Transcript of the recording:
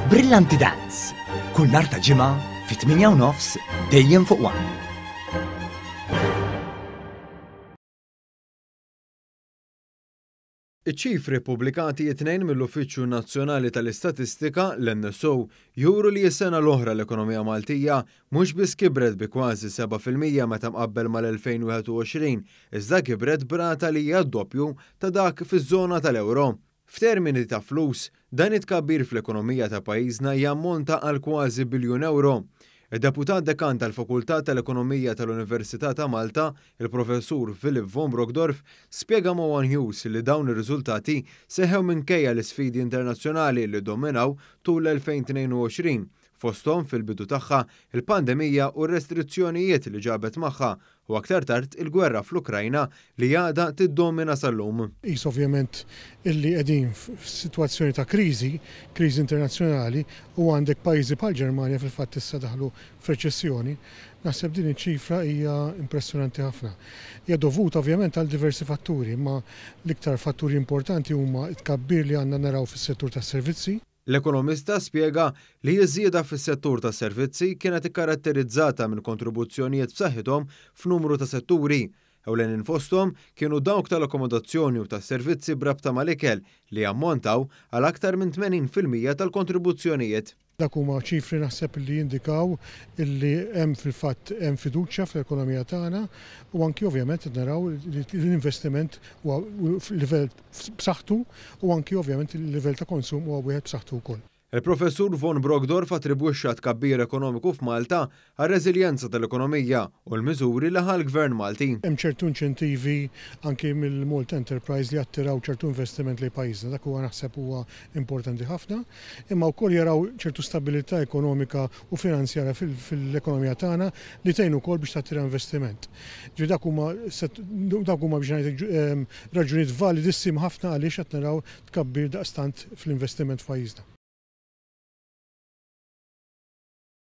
Brillanti Dance, kull nhar ta' ġimgħa fit-8:30 dejjem fuq One. Iċ-ċifri pubblikati t-tnejn mill-Uffiċċju Nazzjonali tal-Istatistika l-NSO juru li s-sena l-oħra l-ekonomija Maltija mhux biss kibret bi kważi 7% meta mqabbel mal-2021, iżda kibret b'rata li hija d-doppju ta' dak fiż-żona tal-Ewro. F'termini ta' flus, dan it-tkabbir fl-ekonomija ta' pajjiżna jammonta għal kważi biljun euro. Id-deputat dekan tal-Fakultà tal-Ekonomija tal-Università ta' Malta, il-professur Philip von Brokdorf, spjega ma' One News li dawn ir-riżultati seħew minkejja l-isfidi internazzjonali li dominaw tul l-2022, fosthom fil-bidu tagħha il-pandemija u r-restrizzjonijiet li ġabet magħha u aktar tard il-gwerra fl-Ukrajna li għadha tiddomina sal-lum. Is ovvjament illi qegħdin f'sitwazzjoni ta' kriżi internazzjonali u għandek pajjiżi bħal Ġermanja fil-fatt issa daħlu f'reċessjoni, naħseb din iċ-ċifra hija impressjonanti ħafna. Hija dovuta ovvjament għal diversi fatturi, imma l-iktar fatturi importanti huma t-tkabbir li għandna naraw fis-settur tas-servizzi. L-ekonomista spjega li ż-żieda fis-settur tas-servizzi kienet ikkaratterizzata minn kontribuzzjonijiet b'saħħithom f'numru ta' setturi. Ewlenin fosthom kienu dawk tal-akkomodazzjoni u tas-servizzi b'rabta mal-ikel li ammontaw għal aktar minn 80% tal-kontribuzzjonijiet. Dak huma ċifri naħseb li jindikaw illi hemm fil-fatt hemm fiduċja fl-ekonomija tagħna u anki ovvjament naraw li l-investiment huwa f'livell b'saħħtu u anki ovvjament il-livell ta' konsum huwa wieħed b'saħħtu wkoll. Il-professur von Brokdorf attribwixxa tkabbir ekonomiku f'Malta għar-reżiljenza tal-ekonomija u l-miżuri li ħal gvern Malti. Hemm ċertu inċentivi anke mill-Malta Enterprise li attiraw ċertu investiment lejn pajjiżna, dak huwa naħseb huwa importanti ħafna, imma wkoll jaraw ċertu stabilità ekonomika u finanzjarja fil-ekonomija tagħna li tgħin ukoll biex tattira investiment. Dak huma biex ngħid raġunijiet validissimi ħafna għaliex qed naraw tkabbir daqstant fl-investiment f'pajjiżna.